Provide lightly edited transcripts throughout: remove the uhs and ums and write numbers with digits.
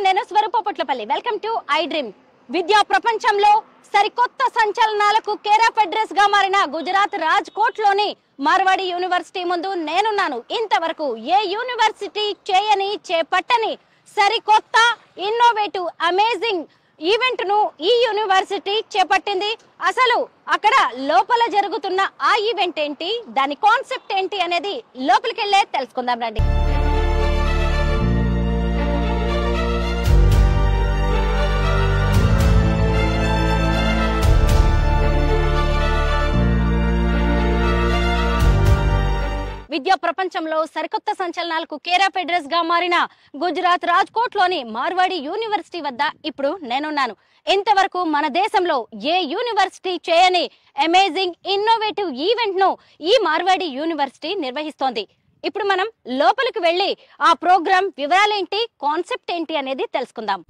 నేను Swarupa Potlapalli. Welcome to I dream. విద్యా ప్రపంచంలో సరికొత్త సంచలనాలకు కేర్ ఆఫ్ అడ్రస్ గా మారిన గుజరాత్ రాజ్కోట్ లోని మార్వాడి యూనివర్సిటీ ముందు నేనున్నాను. ఇంతవరకు ఏ యూనివర్సిటీ చేయని చేపట్టని సరికొత్త ఇన్నోవేటివ్ అమేజింగ్ ఈవెంట్ ను ఈ యూనివర్సిటీ చేపట్టింది. అసలు అక్కడ లోపల జరుగుతున్న ఆ ఈవెంట్ ఏంటి, దాని కాన్సెప్ట్ ఏంటి అనేది లోపలికి వెళ్ళే తెలుసుకుందాం రండి. విద్యా ప్రపంచంలో సరికొత్త సంచలనాలకు కేర్ ఆఫ్ అడ్రస్ గా మారిన గుజరాత్ రాజ్కోట్ లోని మార్వాడి యూనివర్సిటీ వద్ద ఇప్పుడు నేనున్నాను. ఇంతవరకు మన దేశంలో ఏ యూనివర్సిటీ చేయని అమేజింగ్ ఇన్నోవేటివ్ ఈవెంట్ ను ఈ మార్వాడి యూనివర్సిటీ నిర్వహిస్తోంది. ఇప్పుడు మనం లోపలికి వెళ్లి ఆ ప్రోగ్రామ్ వివరాలేంటి, కాన్సెప్ట్ ఏంటి అనేది తెలుసుకుందాం.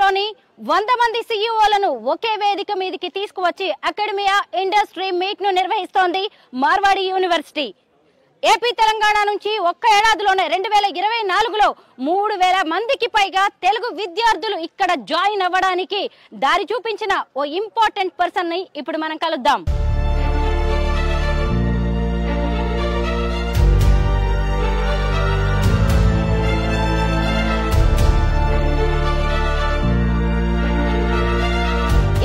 లోని 100 మంది సిఇఓలను ఒకే వేదిక మీదకి తీసుకువచ్చి అకాడమియా ఇండస్ట్రీ మీట్ ను నిర్వహిస్తోంది మార్వాడి యూనివర్సిటీ. ఏపీ తెలంగాణ నుంచి ఒక్క ఏడాదిలోనే 2024లో 3000 మందికి పైగా తెలుగు విద్యార్థులు ఇక్కడ జాయిన్ అవ్వడానికి దారి చూపించిన ఓ ఇంపార్టెంట్ పర్సన్ ని ఇప్పుడు మనం కలుద్దాం.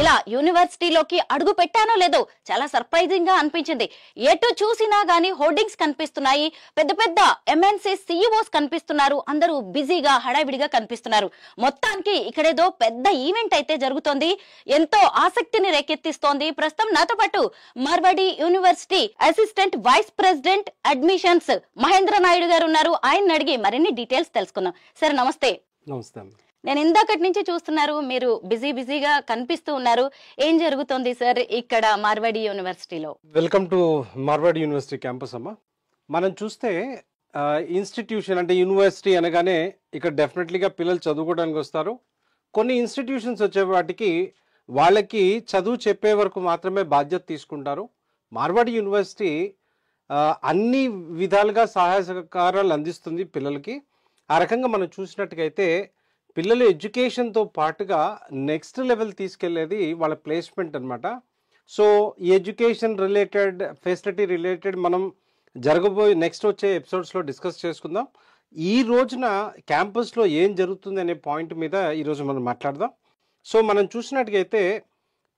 ఇలా యూనివర్సిటీలోకి అడుగు పెట్టానో లేదో చాలా సర్ప్రైజింగ్ గా అనిపించింది. ఎటు చూసినా గానీ హోర్డింగ్స్ కనిపిస్తున్నాయి, పెద్ద పెద్ద ఎంఎన్సీ సిఇఓస్ కనిపిస్తున్నారు, అందరూ బిజీగా హడావిడిగా కనిపిస్తున్నారు. మొత్తానికి ఇక్కడేదో పెద్ద ఈవెంట్ అయితే జరుగుతోంది, ఎంతో ఆసక్తిని రేకెత్తిస్తోంది. ప్రస్తుతం నాతో పాటు Marwadi university assistant vice president admissions Mahendra Naidu గారు ఉన్నారు. ఆయన అడిగి మరిన్ని డీటెయిల్స్ తెలుసుకుందాం. సార్ నమస్తే. నమస్తే. నేను ఇందాకటి నుంచి చూస్తున్నారు, మీరు బిజీగా కనిపిస్తూ ఉన్నారు. ఏం జరుగుతోంది సార్ ఇక్కడ మార్వాడి యూనివర్సిటీలో? Welcome to Marwadi university campus అమ్మా. మనం చూస్తే ఇన్స్టిట్యూషన్ అంటే యూనివర్సిటీ అనగానే ఇక్కడ డెఫినెట్లీగా పిల్లలు చదువుకోవడానికి వస్తారు. కొన్ని ఇన్స్టిట్యూషన్స్ వచ్చే వాటికి వాళ్ళకి చదువు చెప్పే వరకు మాత్రమే బాధ్యత తీసుకుంటారు. మార్వాడి యూనివర్సిటీ అన్ని విధాలుగా సహాయ సహకారాలు అందిస్తుంది పిల్లలకి. ఆ రకంగా మనం చూసినట్టుగైతే పిల్లలు ఎడ్యుకేషన్తో పాటుగా నెక్స్ట్ లెవెల్ తీసుకెళ్లేది వాళ్ళ ప్లేస్మెంట్ అనమాట. సో ఈ ఎడ్యుకేషన్ రిలేటెడ్ ఫెసిలిటీ రిలేటెడ్ మనం జరగబోయే నెక్స్ట్ వచ్చే ఎపిసోడ్స్లో డిస్కస్ చేసుకుందాం. ఈ రోజున క్యాంపస్లో ఏం జరుగుతుంది అనే పాయింట్ మీద ఈరోజు మనం మాట్లాడదాం. సో మనం చూసినట్టుగైతే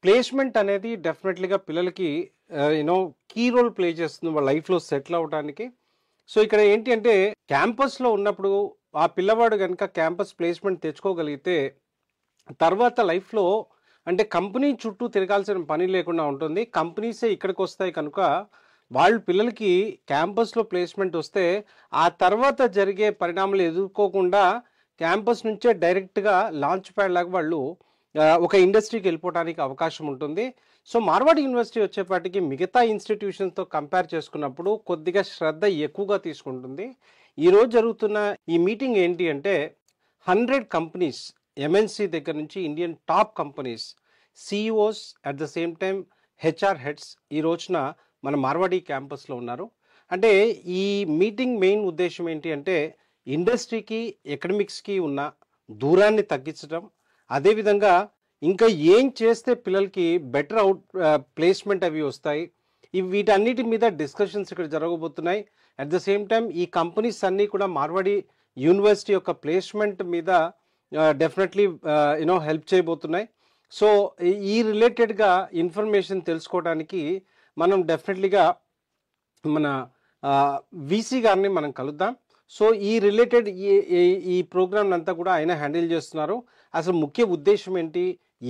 ప్లేస్మెంట్ అనేది డెఫినెట్లీగా పిల్లలకి కీ రోల్ ప్లే చేస్తుంది వాళ్ళ లైఫ్లో సెటిల్ అవ్వడానికి. సో ఇక్కడ ఏంటి అంటే క్యాంపస్లో ఉన్నప్పుడు ఆ పిల్లవాడు కనుక క్యాంపస్ ప్లేస్మెంట్ తెచ్చుకోగలిగితే తర్వాత లైఫ్లో అంటే కంపెనీ చుట్టూ తిరగాల్సిన పని లేకుండా ఉంటుంది. కంపెనీసే ఇక్కడికి వస్తాయి కనుక వాళ్ళు పిల్లలకి క్యాంపస్లో ప్లేస్మెంట్ వస్తే ఆ తర్వాత జరిగే పరిణామాలు ఎదుర్కోకుండా క్యాంపస్ నుంచే డైరెక్ట్గా లాంచ్ ప్యాడ్ లాగా వాళ్ళు ఒక ఇండస్ట్రీకి వెళ్ళిపోవడానికి అవకాశం ఉంటుంది. సో మార్వాడి యూనివర్సిటీ వచ్చేపాటికి మిగతా ఇన్స్టిట్యూషన్స్తో కంపేర్ చేసుకున్నప్పుడు కొద్దిగా శ్రద్ధ ఎక్కువగా తీసుకుంటుంది. ఈరోజు జరుగుతున్న ఈ మీటింగ్ ఏంటి అంటే 100 కంపెనీస్ ఎంఎన్సీ దగ్గర నుంచి Indian top companies CEOs at the same time HR heads ఈ రోజున మన మార్వాడి క్యాంపస్లో ఉన్నారు. అంటే ఈ మీటింగ్ మెయిన్ ఉద్దేశం ఏంటి అంటే ఇండస్ట్రీకి ఎకడమిక్స్కి ఉన్న దూరాన్ని తగ్గించడం, అదేవిధంగా ఇంకా ఏం చేస్తే పిల్లలకి బెటర్ ప్లేస్మెంట్ అవి వస్తాయి, వీటన్నిటి మీద డిస్కషన్స్ ఇక్కడ జరగబోతున్నాయి. అట్ ద సేమ్ టైం ఈ కంపెనీస్ అన్నీ కూడా మార్వాడి యూనివర్సిటీ యొక్క ప్లేస్మెంట్ మీద డెఫినెట్లీ హెల్ప్ చేయబోతున్నాయి. సో ఈ రిలేటెడ్గా ఇన్ఫర్మేషన్ తెలుసుకోవడానికి మనం డెఫినెట్లీగా మన వీసీ గారిని మనం కలుద్దాం. సో ఈ రిలేటెడ్ ఈ ప్రోగ్రామ్ అంతా కూడా ఆయన హ్యాండిల్ చేస్తున్నారు. అసలు ముఖ్య ఉద్దేశం ఏంటి,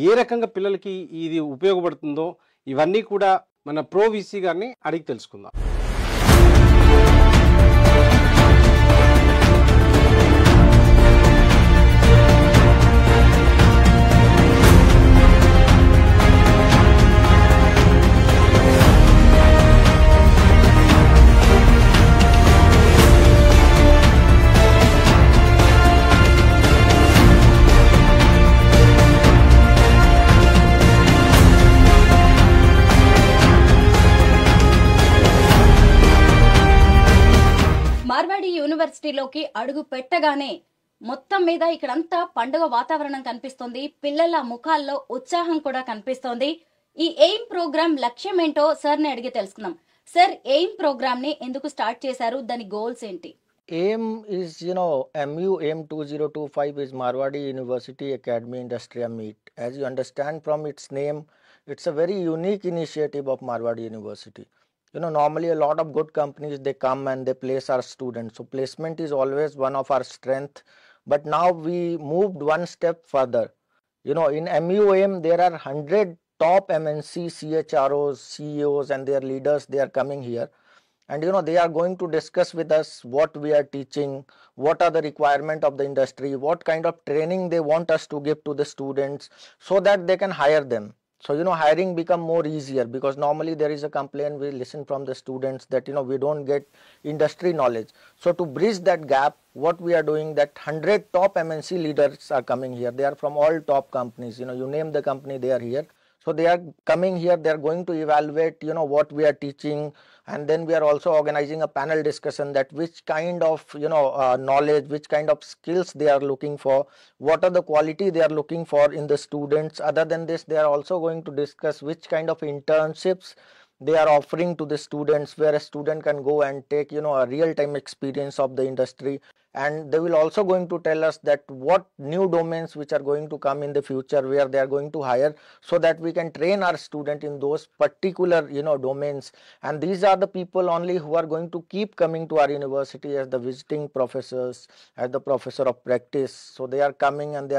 ఏ రకంగా పిల్లలకి ఇది ఉపయోగపడుతుందో, ఇవన్నీ కూడా మన ప్రో విసి గారిని అడిగి తెలుసుకుందాం. మార్వాడి యూనివర్సిటీలోకి అడుగు పెట్టగానే మొత్తం మీద ఇక్కడంతా పండుగ వాతావరణం కనిపిస్తుంది. పిల్లల ముఖాల్లో ఉత్సాహం కూడా కనిపిస్తోంది. ఈ ఎయిమ్ ప్రోగ్రామ్ లక్ష్యం ఏంటో సార్ ని అడిగి తెలుసుకుందాం. సార్, ఎయిమ్ ప్రోగ్రామ్ ని ఎందుకు స్టార్ట్ చేశారు? దాని గోల్స్ ఏంటి? AIM is, MU AIM 2025 is Marwadi University Academy Industrial Meet. As you understand from its name, it's a very unique initiative of Marwadi University. Normally a lot of good companies, they come and they place our students. So placement is always one of our strength. But now we moved one step further. In MU AIM, there are 100 top MNC CHROs, CEOs and their leaders, they are coming here. And they are going to discuss with us what we are teaching, what are the requirement of the industry, what kind of training they want us to give to the students so that they can hire them. So hiring become more easier, because normally there is a complaint we listen from the students that we don't get industry knowledge. So to bridge that gap, what we are doing, that 100 top MNC leaders are coming here. They are from all top companies. You name the company, they are here. So they are coming here, they are going to evaluate, what we are teaching, and then we are also organizing a panel discussion that which kind of, knowledge, which kind of skills they are looking for, what are the quality they are looking for in the students. Other than this, they are also going to discuss which kind of internships they are offering to the students, where a student can go and take, a real-time experience of the industry. And they will also going to tell us that what new domains which are going to come in the future, where they are going to hire, so that we can train our student in those particular domains. And these are the people only who are going to keep coming to our university as the visiting professors, as the professor of practice. So they are coming and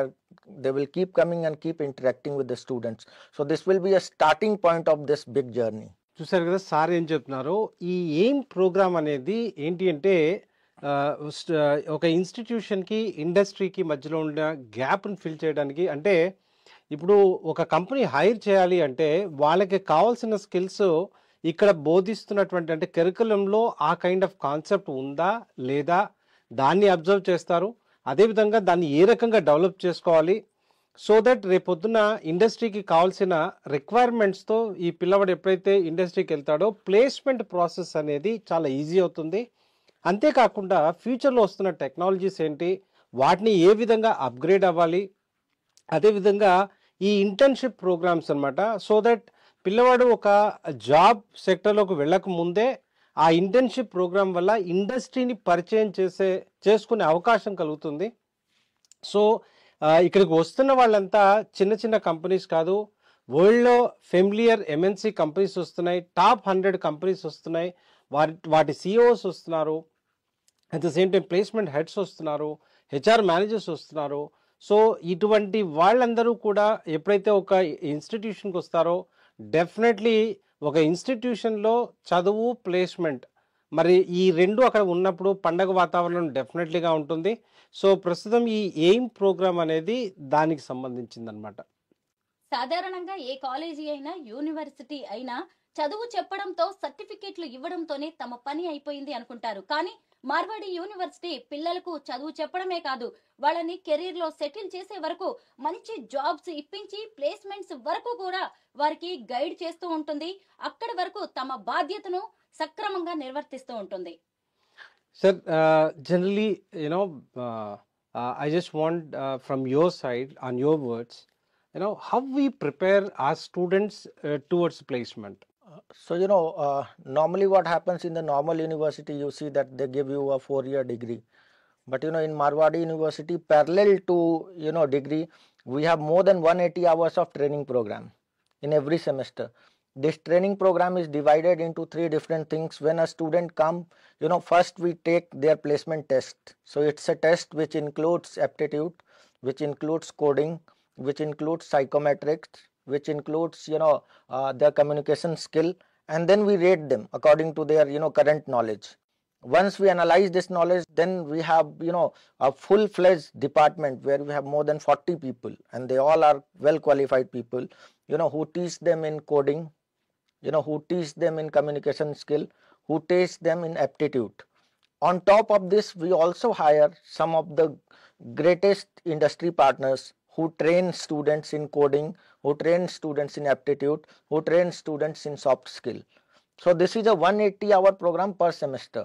they will keep coming and keep interacting with the students. So this will be a starting point of this big journey. చూసారు కదా sir ఏం చెప్తున్నారు. ఈ aim programme అనేది ఏంటి అంటే ఒక ఇన్స్టిట్యూషన్కి ఇండస్ట్రీకి మధ్యలో ఉన్న గ్యాప్ని ఫిల్ చేయడానికి. అంటే ఇప్పుడు ఒక కంపెనీ హైర్ చేయాలి అంటే వాళ్ళకి కావాల్సిన స్కిల్స్ ఇక్కడ బోధిస్తున్నటువంటి, అంటే కరికులంలో ఆ కైండ్ ఆఫ్ కాన్సెప్ట్ ఉందా లేదా దాన్ని అబ్జర్వ్ చేస్తారు. అదేవిధంగా దాన్ని ఏ రకంగా డెవలప్ చేసుకోవాలి, సో దట్ రేపొద్దున ఇండస్ట్రీకి కావాల్సిన రిక్వైర్మెంట్స్తో ఈ పిల్లవాడు ఎప్పుడైతే ఇండస్ట్రీకి వెళ్తాడో ప్లేస్మెంట్ ప్రాసెస్ అనేది చాలా ఈజీ అవుతుంది. అంతేకాకుండా ఫ్యూచర్లో వస్తున్న టెక్నాలజీస్ ఏంటి, వాటిని ఏ విధంగా అప్గ్రేడ్ అవ్వాలి, అదేవిధంగా ఈ ఇంటర్న్షిప్ ప్రోగ్రామ్స్ అనమాట. సో దట్ పిల్లవాడు ఒక జాబ్ సెక్టర్లోకి వెళ్ళక ముందే ఆ ఇంటర్న్షిప్ ప్రోగ్రామ్ వల్ల ఇండస్ట్రీని పరిచయం చేసుకునే అవకాశం కలుగుతుంది. సో ఇక్కడికి వస్తున్న వాళ్ళంతా చిన్న చిన్న కంపెనీస్ కాదు, వరల్డ్లో ఫెమిలియర్ ఎంఎన్సి కంపెనీస్ వస్తున్నాయి, టాప్ 100 కంపెనీస్ వస్తున్నాయి, వాటి సిఇఓస్ వస్తున్నారు, at the same time placement heads వస్తున్నారు, హెచ్ఆర్ మేనేజర్స్ వస్తున్నారు. సో ఇటువంటి వాళ్ళందరూ కూడా ఎప్పుడైతే ఒక ఇన్స్టిట్యూషన్కి వస్తారో డెఫినెట్లీ ఒక ఇన్స్టిట్యూషన్లో చదువు, ప్లేస్మెంట్, మరి ఈ రెండు అక్కడ ఉన్నప్పుడు పండగ వాతావరణం డెఫినెట్లీగా ఉంటుంది. సో ప్రస్తుతం ఈ ఎయిమ్ ప్రోగ్రామ్ అనేది దానికి సంబంధించిందనమాట. సాధారణంగా ఏ కాలేజీ అయినా యూనివర్సిటీ అయినా చదువు చెప్పడంతో సర్టిఫికెట్లు ఇవ్వడంతోనే తమ పని అయిపోయింది అనుకుంటారు. కానీ మార్వాడి యూనివర్సిటీ పిల్లలకు చదువు చెప్పడమే కాదు, వాళ్ళని కెరీర్ లో సెటిల్ చేసే వరకు, మంచి జాబ్స్ ఇప్పించి ప్లేస్మెంట్స్ వరకు కూడా వారికి గైడ్ చేస్తూ ఉంటుంది. అక్కడి వరకు తమ బాధ్యతను సక్రమంగా నిర్వర్తిస్తూ ఉంటుంది. Sir, generally I just want from your side, on your words, how we prepare our students towards placement. So normally what happens in the normal university, you see that they give you a 4-year degree. But in Marwadi University, parallel to degree, we have more than 180 hours of training program in every semester. This training program is divided into 3 different things. When a student come, first we take their placement test. So it's a test which includes aptitude, which includes coding, which includes psychometrics, which includes, their communication skill, and then we rate them according to their, current knowledge. Once we analyze this knowledge, then we have, a full-fledged department where we have more than 40 people, and they all are well qualified people, who teach them in coding, who teach them in communication skill, who teach them in aptitude. On top of this, we also hire some of the greatest industry partners who train students in coding, who train students in aptitude, who train students in soft skill. So this is a 180-hour program per semester.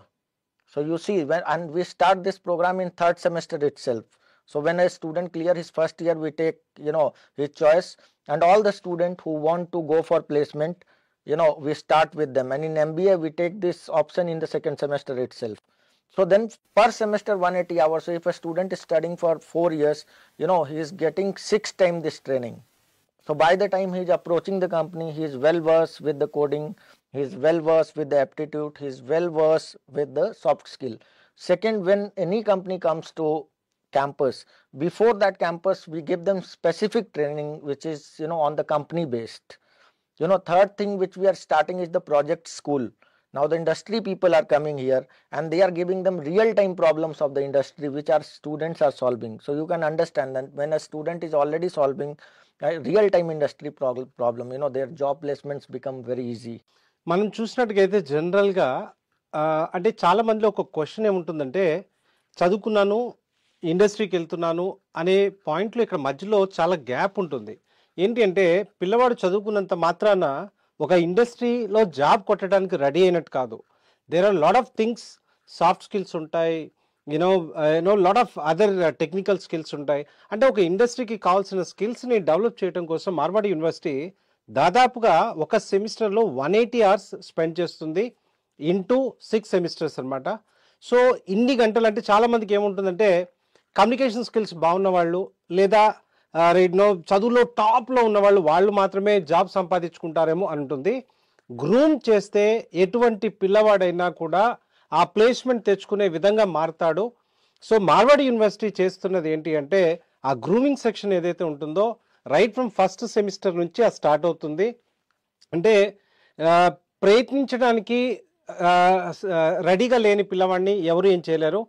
So you see, and we start this program in third semester itself. So when a student clear his first year, we take, his choice, and all the students who want to go for placement, we start with them. And in MBA, we take this option in the second semester itself. So then per semester 180 hours. So if a student is studying for 4 years, he is getting 6 times this training. So by the time he is approaching the company, he is well versed with the coding, he is well versed with the aptitude, he is well versed with the soft skill. Second, when any company comes to campus, before that campus, we give them specific training, which is, on the company based. Third thing which we are starting is the project school. Now the industry people are coming here and they are giving them real-time problems of the industry which our students are solving. So you can understand that when a student is already solving a real-time industry problem, their job placements become very easy. మనం చూసినట్టుగైతే జనరల్గా అంటే చాలా మందిలో ఒక question ఏముంటుందంటే చదువుకున్నాను ఇండస్ట్రీకి వెళ్తున్నాను అనే పాయింట్లో ఇక్కడ మధ్యలో చాలా గ్యాప్ ఉంటుంది. ఏంటి అంటే పిల్లవాడు చదువుకున్నంత మాత్రాన ఒక ఇండస్ట్రీలో జాబ్ కొట్టడానికి రెడీ అయినట్టు కాదు. There are lot of things, soft skills ఉంటాయి, lot of other technical skills ఉంటాయి. అంటే ఒక ఇండస్ట్రీకి కావాల్సిన స్కిల్స్ని డెవలప్ చేయడం కోసం మార్వాడి యూనివర్సిటీ దాదాపుగా ఒక సెమిస్టర్లో 180 hours స్పెండ్ చేస్తుంది ఇంటూ 6 సెమిస్టర్స్ అనమాట. సో ఇన్ని గంటలు అంటే చాలామందికి ఏముంటుందంటే కమ్యూనికేషన్ స్కిల్స్ బాగున్న వాళ్ళు లేదా చదువులో టాప్లో ఉన్న వాళ్ళు మాత్రమే జాబ్ సంపాదించుకుంటారేమో అని ఉంటుంది. గ్రూమ్ చేస్తే ఎటువంటి పిల్లవాడైనా కూడా ఆ ప్లేస్మెంట్ తెచ్చుకునే విధంగా మారుతాడు. సో మార్వాడి యూనివర్సిటీ చేస్తున్నది ఏంటి అంటే ఆ గ్రూమింగ్ సెక్షన్ ఏదైతే ఉంటుందో రైట్ ఫ్రమ్ ఫస్ట్ సెమిస్టర్ నుంచి అది స్టార్ట్ అవుతుంది. అంటే ప్రయత్నించడానికి రెడీగా లేని పిల్లవాడిని ఎవరు ఏం చేయలేరు.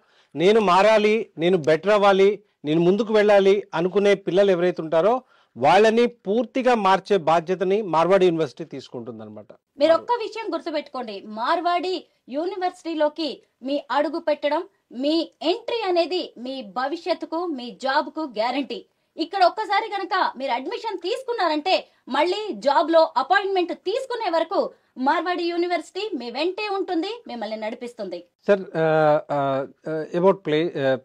నేను మారాలి, నేను బెటర్ అవ్వాలి, నేను ముందుకు వెళ్ళాలి అనుకునే పిల్లలు ఎవరైతే ఉంటారో వాళ్ళని పూర్తిగా మార్చే బాధ్యతని మార్వాడి యూనివర్సిటీ తీసుకుంటుంది అనమాట. మీరు ఒక్క విషయం గుర్తుపెట్టుకోండి, మార్వాడి యూనివర్సిటీలోకి మీ అడుగు పెట్టడం, మీ ఎంట్రీ అనేది మీ భవిష్యత్తుకు, మీ జాబ్ కు గ్యారంటీ. ఇక్కడ ఒక్కసారి కనుక మీరు అడ్మిషన్ తీసుకున్నారంటే మళ్ళీ జాబ్ లో అపాయింట్మెంట్ తీసుకునే వరకు మార్వాడి యూనివర్సిటీ మీ వెంటే ఉంటుంది, మిమ్మల్ని నడిపిస్తుంది. Sir about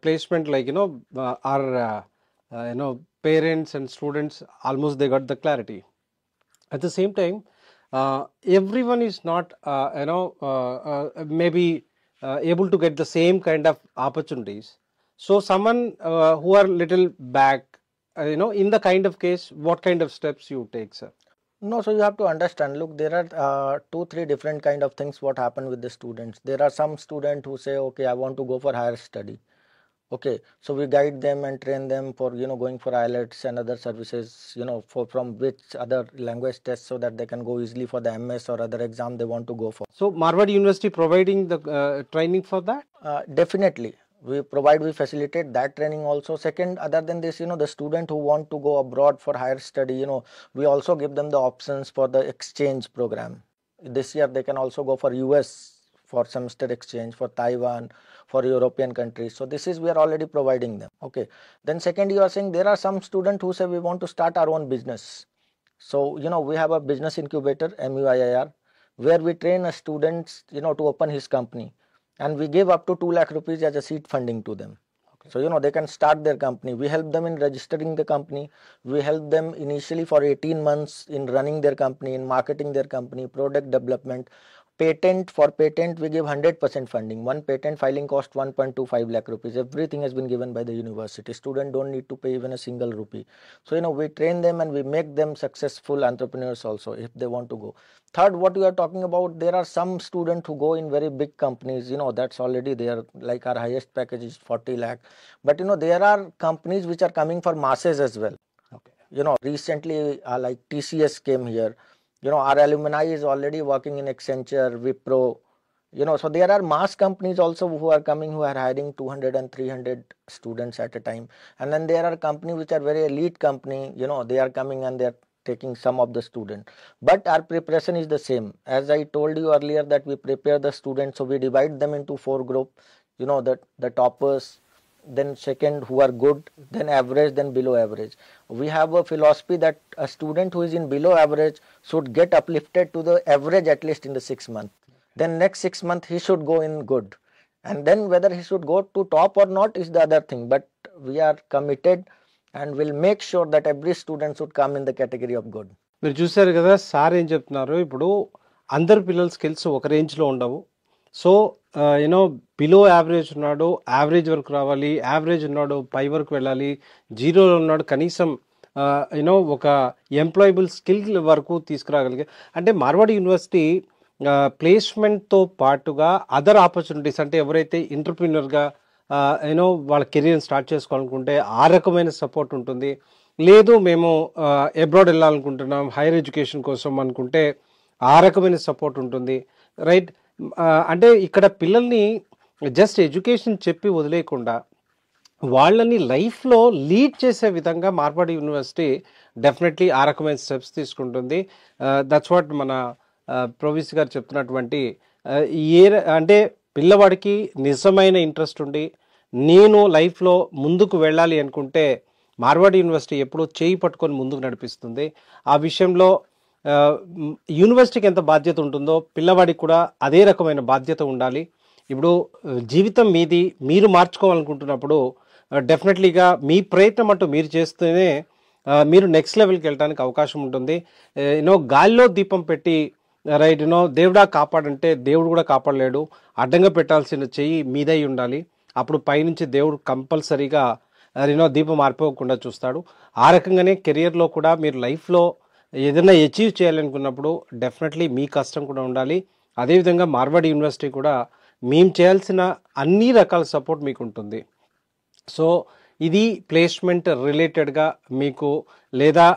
placement like or parents and students almost they got the clarity. At the same time, everyone is not maybe able to get the same kind of opportunities. So someone who are little back, in the kind of case, what kind of steps you take, sir? No, so you have to understand, look, there are 2-3 different kind of things what happen with the students. There are some students who say, okay, I want to go for higher study. Okay, so we guide them and train them for going for IELTS and other services, from which other language tests, so that they can go easily for the MS or other exam they want to go for. So Marwadi University providing the training for that? Definitely, we facilitate that training also. Second, other than this, the student who want to go abroad for higher study, we also give them the options for the exchange program. This year they can also go for US for semester exchange, for Taiwan, for European countries. So this is, we are already providing them. Okay. Then second, you are saying there are some students who say we want to start our own business. So, we have a business incubator, MUIIR, where we train a students, to open his company. And we give up to 2 lakh rupees as a seed funding to them. Okay. So, they can start their company. We help them in registering the company. We help them initially for 18 months in running their company, in marketing their company, product development. For patent, we give 100% funding. One patent filing cost 1.25 lakh rupees. Everything has been given by the university. Students don't need to pay even a single rupee. So, we train them and we make them successful entrepreneurs also if they want to go. Third, what you are talking about, there are some students who go in very big companies, that's already there. Like our highest package is 40 lakh. But, there are companies which are coming for masses as well. Okay. Recently, like TCS came here. Our alumni is already working in Accenture, Wipro. So there are mass companies also who are coming, who are hiring 200 and 300 students at a time. And then there are companies which are very elite company, they are coming and they're taking some of the student. But our preparation is the same. As I told you earlier, that we prepare the students, so we divide them into 4 group, the toppers, then second who are good, then average, then below average. We have a philosophy that a student who is in below average should get uplifted to the average at least in the 6 months. Then next 6 months he should go in good. And then whether he should go to top or not is the other thing. But we are committed and will make sure that every student should come in the category of good. మీరు చూసారు కదా sir ఏం చెప్తున్నారు. ఇప్పుడు అందరు పిల్లల skills ఒక రేంజ్లో ఉండవు. సో బిలో యావరేజ్ ఉన్నాడు యావరేజ్ వరకు రావాలి, యావరేజ్ ఉన్నాడు పై వరకు వెళ్ళాలి, జీరోలో ఉన్నాడు కనీసం ఒక ఎంప్లాయబుల్ స్కిల్ వరకు తీసుకురాగలిగే. అంటే మార్వాడి యూనివర్సిటీ ప్లేస్మెంట్తో పాటుగా అదర్ ఆపర్చునిటీస్, అంటే ఎవరైతే ఎంటర్‌ప్రెన్యూర్‌గా వాళ్ళ కెరీర్‌ని స్టార్ట్ చేసుకోవాలనుకుంటే ఆ రకమైన సపోర్ట్ ఉంటుంది. లేదు మేము అబ్రాడ్ వెళ్ళాలనుకుంటున్నాం హైయర్ ఎడ్యుకేషన్ కోసం అనుకుంటే ఆ రకమైన సపోర్ట్ ఉంటుంది, రైట్. అంటే ఇక్కడ పిల్లల్ని జస్ట్ ఎడ్యుకేషన్ చెప్పి వదిలేయకుండా వాళ్ళని లైఫ్లో లీడ్ చేసే విధంగా మార్వాడి యూనివర్సిటీ డెఫినెట్లీ ఆ రకమైన స్టెప్స్ తీసుకుంటుంది. దట్స్ వాట్ మన ప్రొవిస్ గారు చెప్తున్నటువంటి అంటే పిల్లవాడికి నిజమైన ఇంట్రెస్ట్ ఉండి నేను లైఫ్లో ముందుకు వెళ్ళాలి అనుకుంటే మార్వాడి యూనివర్సిటీ ఎప్పుడూ చేయి పట్టుకొని ముందుకు నడిపిస్తుంది. ఆ విషయంలో యూనివర్సిటీకి ఎంత బాధ్యత ఉంటుందో పిల్లవాడికి కూడా అదే రకమైన బాధ్యత ఉండాలి. ఇప్పుడు జీవితం మీది, మీరు మార్చుకోవాలనుకుంటున్నప్పుడు డెఫినెట్లీగా మీ ప్రయత్నం అంటూ మీరు చేస్తేనే మీరు నెక్స్ట్ లెవెల్కి వెళ్ళడానికి అవకాశం ఉంటుంది. గాల్లో దీపం పెట్టి రైట్ దేవుడా కాపాడంటే దేవుడు కూడా కాపాడలేడు. అడ్డంగా పెట్టాల్సిన చెయ్యి మీదై ఉండాలి. అప్పుడు పైనుంచి దేవుడు కంపల్సరీగా దీపం ఆరిపోకుండా చూస్తాడు. ఆ రకంగానే కెరియర్లో కూడా మీరు లైఫ్లో ఏదైనా అచీవ్ చేయాలనుకున్నప్పుడు డెఫినెట్లీ మీ కష్టం కూడా ఉండాలి. అదేవిధంగా మార్వాడి యూనివర్సిటీ కూడా మేము చేయాల్సిన అన్ని రకాల సపోర్ట్ మీకు ఉంటుంది. సో ఇది ప్లేస్మెంట్ రిలేటెడ్గా మీకు లేదా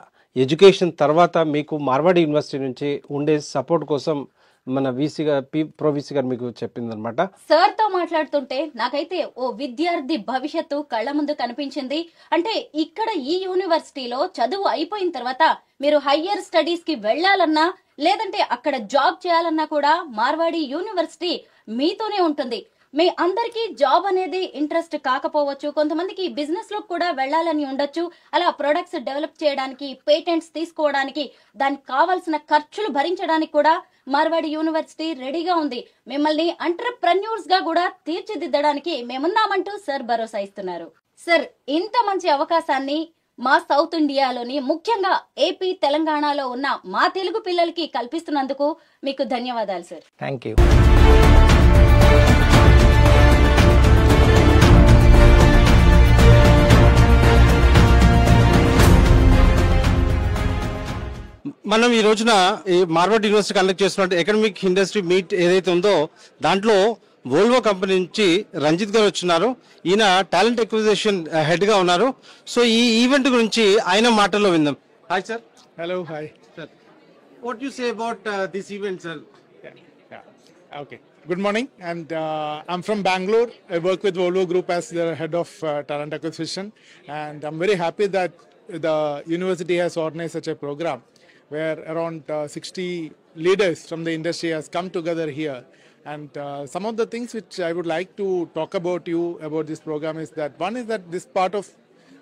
ఎడ్యుకేషన్ తర్వాత మీకు మార్వాడి యూనివర్సిటీ నుంచి ఉండే సపోర్ట్ కోసం మన వీసీ గారు ప్రొవిసీ గారు మీకు చెప్పిందనమాట. సార్ తో మాట్లాడుతుంటే నాకైతే ఓ విద్యార్థి భవిష్యత్తు కళ్ళ ముందు కనిపించింది. అంటే ఇక్కడ ఈ యూనివర్సిటీలో చదువు అయిపోయిన తర్వాత మీరు హయ్యర్ స్టడీస్ కి వెళ్లాలన్నా లేదంటే అక్కడ జాబ్ చేయాలన్నా కూడా మార్వాడి యూనివర్సిటీ మీతోనే ఉంటుంది. మీ అందరికీ జాబ్ అనేది ఇంట్రెస్ట్ కాకపోవచ్చు, కొంతమందికి బిజినెస్ లో కూడా వెళ్లాలని ఉండొచ్చు. అలా ప్రొడక్ట్స్ డెవలప్ చేయడానికి, పేటెంట్స్ తీసుకోవడానికి, దానికి కావాల్సిన ఖర్చులు భరించడానికి కూడా మార్వాడి యూనివర్సిటీ రెడీగా ఉంది. మిమ్మల్ని ఎంటర్‌ప్రెన్యూర్స్ గా కూడా తీర్చిదిద్దడానికి మేమున్నామంటూ సార్ భరోసా ఇస్తున్నారు. సార్, ఇంత మంచి అవకాశాన్ని మా సౌత్ ఇండియాలోని ముఖ్యంగా ఏపీ, తెలంగాణలో ఉన్న మా తెలుగు పిల్లలకి కల్పిస్తున్నందుకు మీకు ధన్యవాదాలు సార్. Thank you. మనం ఈ రోజున ఈ మార్వాడి యూనివర్సిటీ కండక్ట్ చేస్తున్న ఎకనామిక్ ఇండస్ట్రీ మీట్ ఏదైతే ఉందో దాంట్లో వోల్వో కంపెనీ నుంచి రంజిత్ గారు వచ్చినారు. ఈయన టాలెంట్ ఎక్విజిషన్ హెడ్ గా ఉన్నారు. సో ఈ ఈవెంట్ గురించి ఆయన మాటల్లో విందాం. Hi sir. Hello, hi. Sir, what you say about this event sir? Okay. Good morning, and I'm from Bangalore. I work with Volvo Group as the head of talent acquisition, and I'm very happy that the university has organized such a program where around 60 leaders from the industry has come together here. And some of the things which I would like to talk about this program is that one is that this part of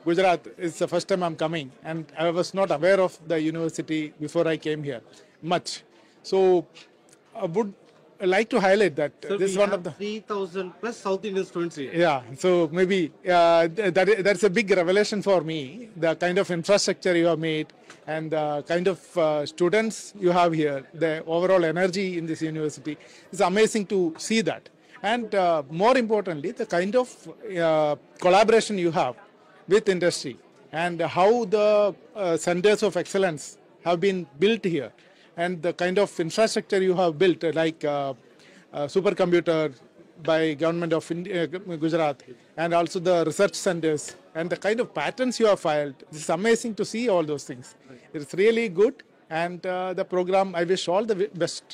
Gujarat is the first time I'm coming, and I was not aware of the university before I came here much. So I would like to highlight that this is one of the 3,000 plus South Indian students here. Yeah, so maybe that's a big revelation for me. The kind of infrastructure you have made and the kind of students you have here, the overall energy in this university is amazing to see that. And more importantly, the kind of collaboration you have with industry and how the centers of excellence have been built here. And the kind of infrastructure you have built, like supercomputer, by Government of India, Gujarat, and also the research centers and the kind of patents you have filed. It's amazing to see all those things. It's really good, and the program, I wish all the best.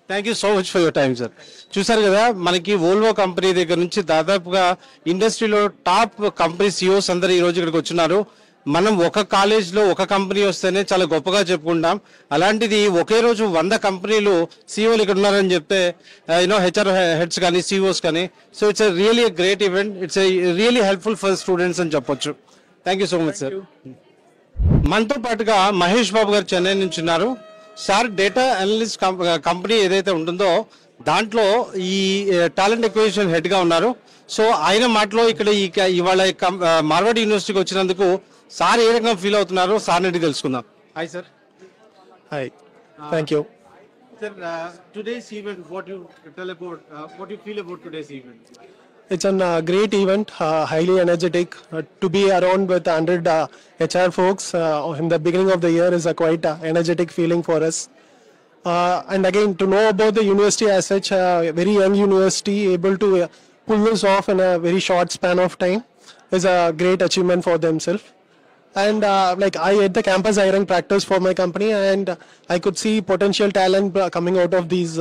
Thank you so much for your time sir. చూసారు కదా, మనకి Volvo company దగ్గర నుంచి దాదాపుగా ఇండస్ట్రీలో top company CEOs అందరూ ఈ రోజు ఇక్కడికి వచ్చినారు. మనం ఒక కాలేజ్లో ఒక కంపెనీ వస్తేనే చాలా గొప్పగా చెప్పుకుంటాం, అలాంటిది ఒకే రోజు 100 కంపెనీలు సిఇఓలు ఇక్కడ ఉన్నారని చెప్తే హెచ్ఆర్ హెడ్స్ కానీ సిఇఓస్ కానీ, so it's really great event, it's really helpful for students అని చెప్పొచ్చు. Thank you so much sir. మనతో పాటుగా మహేష్ బాబు గారు చెన్నై నుంచి ఉన్నారు. సార్ డేటా అనలిస్ట్ కంపెనీ ఏదైతే ఉంటుందో దాంట్లో ఈ టాలెంట్ ఎక్విజిషన్ హెడ్ గా ఉన్నారు. సో ఆయన మాటలో ఇక్కడ ఇవాళ మార్వాడి యూనివర్సిటీకి వచ్చినందుకు సార్ ఏ రకంగా ఫీల్ అవుతున్నారో సార్ నుండి తెలుసుకుందాం. Hi sir. Hi, thank you. Sir, today's event, what you tell about, what you feel about today's event? It's a great event, highly energetic. To be around with 100 HR folks in the beginning of the year is a quite energetic feeling for us. And again, to know about the university as such, a very young university able to pull this off in a very short span of time is a great achievement for themselves. And like I had the campus hiring practice for my company, and I could see potential talent coming out of these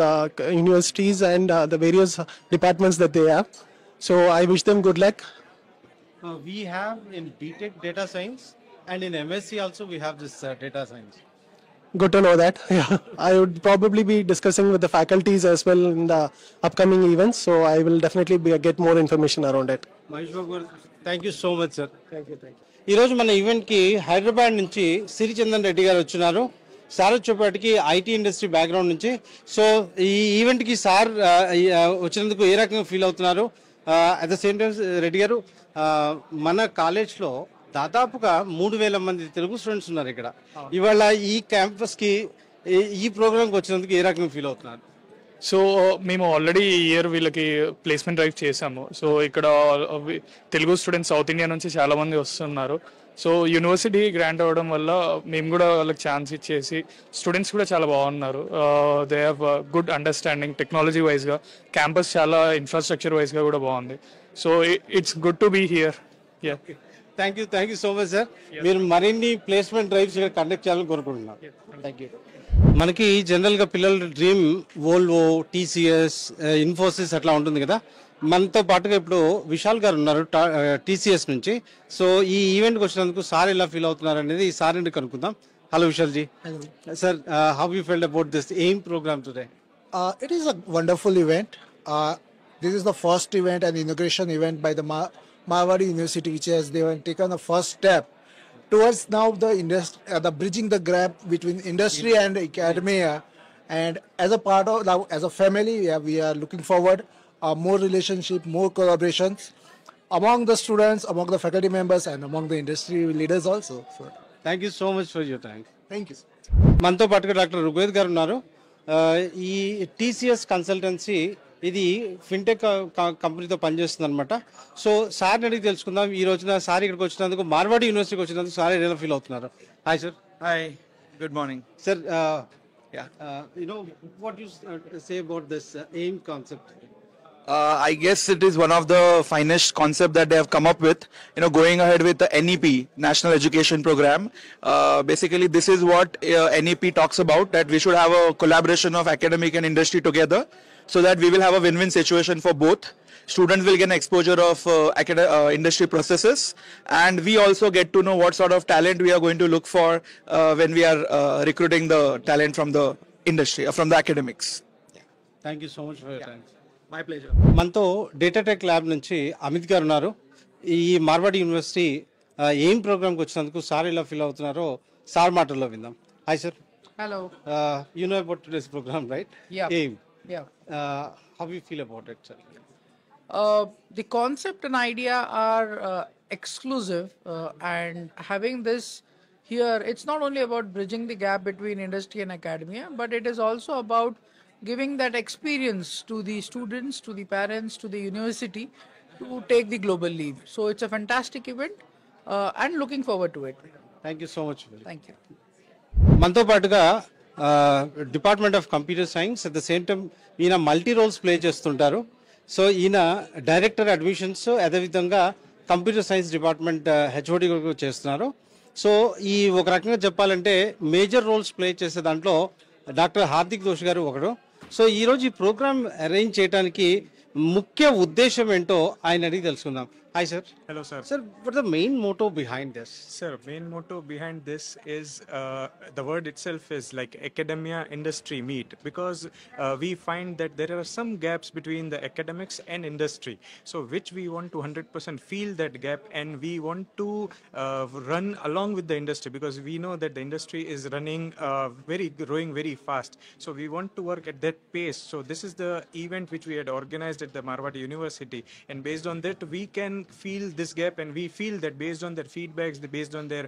universities and the various departments that they have. So I wish them good luck. We have in BTech data science, and in MSc also we have this data science. Good to know that. Yeah, I would probably be discussing with the faculties as well in the upcoming events. So I will definitely get more information around it. Mahesh Babu garu, thank you so much sir. Thank you. ఈరోజు మన ఈవెంట్కి హైదరాబాద్ నుంచి సిరిచందన్ రెడ్డి గారు వచ్చినారు. Sir వచ్చేపాటికి IT industry background నుంచి. So ఈ ఈవెంట్కి సార్ వచ్చినందుకు ఏ రకంగా ఫీల్ అవుతున్నారు? At the same time Reddy గారు, మన కాలేజ్లో దాదాపుగా 3,000 మంది తెలుగు స్టూడెంట్స్ ఉన్నారు ఇక్కడ. ఇవాళ ఈ క్యాంపస్కి ఈ ప్రోగ్రామ్కి వచ్చినందుకు ఏ రకంగా ఫీల్ అవుతున్నారు? సో మేము ఆల్రెడీ ఈ ఇయర్ వీళ్ళకి ప్లేస్మెంట్ డ్రైవ్ చేసాము. సో ఇక్కడ తెలుగు స్టూడెంట్స్ సౌత్ ఇండియా నుంచి చాలా మంది వస్తున్నారు. సో యూనివర్సిటీ గ్రాంట్ అవ్వడం వల్ల మేము కూడా వాళ్ళకి ఛాన్స్ ఇచ్చేసి స్టూడెంట్స్ కూడా చాలా బాగున్నారు. They have good understanding technology వైజ్గా, క్యాంపస్ చాలా ఇన్ఫ్రాస్ట్రక్చర్ వైజ్గా కూడా బాగుంది. So it's good to be here. Yeah, thank you so much sir. మీరు మరిన్ని ప్లేస్మెంట్ డ్రైవ్స్ ఇక్కడ కండక్ట్ చేయాలని కోరుకుంటున్నాను. Thank you. మనకి జనరల్గా పిల్లల డ్రీమ్ వోల్వో, టీసీఎస్, ఇన్ఫోసిస్ అట్లా ఉంటుంది కదా. మనతో పాటుగా ఇప్పుడు విశాల్ గారు ఉన్నారు టీసీఎస్ నుంచి. సో ఈ ఈవెంట్కి వచ్చినందుకు సార్ ఎలా ఫీల్ అవుతున్నారు అనేది సార్ నుండి కనుక్కుందాం. Hello Vishal ji. Sir, how you felt about this aim program today? It is a wonderful event. This is the first event and inauguration event by the Marwadi University, which has they have taken the first step towards now the bridging the gap between industry and academia. And as a part of now, as a family, we are looking forward more relationship, more collaborations among the students, among the faculty members, and among the industry leaders also. So, thank you so much for your time. thank you. మనతో పాటుగా doctor Rugved గారు ఉన్నారు. ఈ TCS consultancy ఇది fintech కంపెనీతో పనిచేస్తుంది అనమాట. So sir అడిగి తెలుసుకుందాం. ఈ రోజున సార్ ఇక్కడికి వచ్చినందుకు, మార్వాడి యూనివర్సిటీకి వచ్చినందుకు సార్ ఎలా ఫీల్ అవుతున్నారు? Hi sir. Hi, good morning. Sir, Yeah. what you say about this AIM concept? I guess it is one of the finest concept that they have come up with. Going ahead with the NEP, National Education Program. Basically, this is what NEP talks about, that we should have a collaboration of academic and industry together, so that we will have a win-win situation for both. Students will get an exposure of industry processes, and we also get to know what sort of talent we are going to look for when we are recruiting the talent from the industry, from the academics. Thank you so much for your time. My pleasure. మనతో data tech lab నుంచి అమిత్ గారు ఉన్నారు. ఈ Marwadi university aim ప్రోగ్రామ్కి వచ్చినందుకు sir ఎలా feel అవుతున్నారో sir మాటల్లో విందాం. Hi sir. Hello. You know about today's program, right? Yeah. AIM. Yeah. How you feel about it, sir? The concept and idea are exclusive, and having this here, it's not only about bridging the gap between industry and academia, but it is also about giving that experience to the students, to the parents, to the university to take the global leap. So it's a fantastic event, and looking forward to it. Thank you so much. Thank you. మనతో పాటుగా department of computer science. At the same time ఈయన multi roles play చేస్తుంటారు. So ఈయన director admissions, అదేవిధంగా computer science department HOD చేస్తున్నారు. So ఈ ఒక రకంగా చెప్పాలంటే మేజర్ రోల్స్ ప్లే చేసే దాంట్లో డాక్టర్ హార్దిక్ దోష్ గారు ఒకడు. సో ఈరోజు ఈ ప్రోగ్రామ్ అరేంజ్ చేయడానికి ముఖ్య ఉద్దేశం ఏంటో ఆయన అడిగి తెలుసుకుందాం. Hi sir. Hello sir. Sir, what's the main motto behind this? Sir, main motto behind this is the word itself is like academia industry meet, because we find that there are some gaps between the academics and industry. So which we want to 100% fill that gap, and we want to run along with the industry, because we know that the industry is running growing very fast. So we want to work at that pace. So this is the event which we had organized at the Marwadi University, and based on that we can feel this gap, and we feel that based on their feedbacks, based on their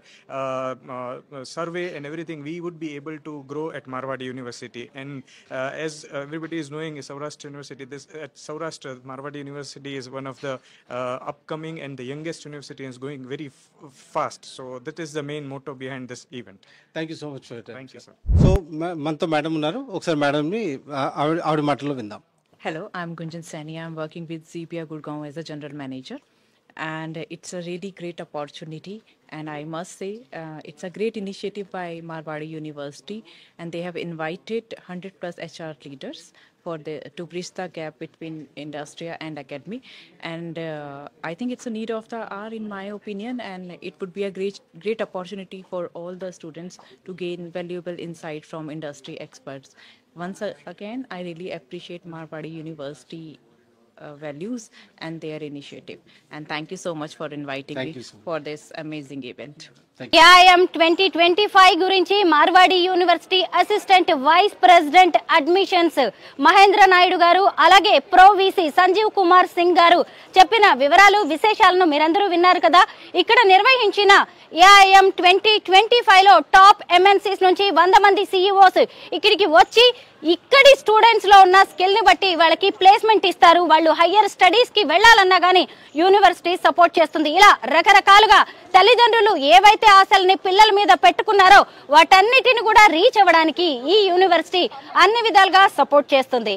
survey and everything, we would be able to grow at Marwadi University. And as everybody is knowing, Saurashtra University, at Saurashtra, Marwadi University is one of the upcoming and the youngest university, and is going very fast. So that is the main motto behind this event. Thank you so much for your time. Thank you, sir. So మనతో madam ఉన్నారు, ఒకసారి మేడంని ఆవిడ మాటలో విందాం. Hello, I'm Gunjan Sani. I'm working with ZPR Gurgaon as a general manager. And it's a really great opportunity, and I must say it's a great initiative by Marwadi University, and they have invited 100 plus HR leaders to bridge the gap between industry and academy. And I think it's a need of the hour in my opinion, and it would be a great opportunity for all the students to gain valuable insight from industry experts. Once again, I really appreciate Marwadi University values and their initiative, and thank you so much for inviting me for this amazing event. AIM 2025 గురించి Marwadi university assistant vice president admissions Mahendra Naidu గారు, అలాగే pro VC Sanjeev Kumar Singh గారు చెప్పిన వివరాలు, విశేషాలను మీరందరూ విన్నారు కదా. ఇక్కడ నిర్వహించిన ఏఐఎం 2025 లో టాప్ ఎంఎన్సీస్ నుంచి 100 మంది సిఇఓస్ ఇక్కడికి వచ్చి ఇక్కడి స్టూడెంట్స్ లో ఉన్న స్కిల్ ని బట్టి వాళ్ళకి ప్లేస్మెంట్ ఇస్తారు. వాళ్ళు హయ్యర్ స్టడీస్ కి వెళ్లాలన్నా గానీ యూనివర్సిటీ సపోర్ట్ చేస్తుంది. ఇలా రకరకాలుగా తల్లిదండ్రులు ఏవైతే ఆశల్ని పిల్లల మీద పెట్టుకున్నారో వాటన్నిటిని కూడా రీచ్ అవ్వడానికి ఈ యూనివర్సిటీ అన్ని విధాలుగా సపోర్ట్ చేస్తుంది.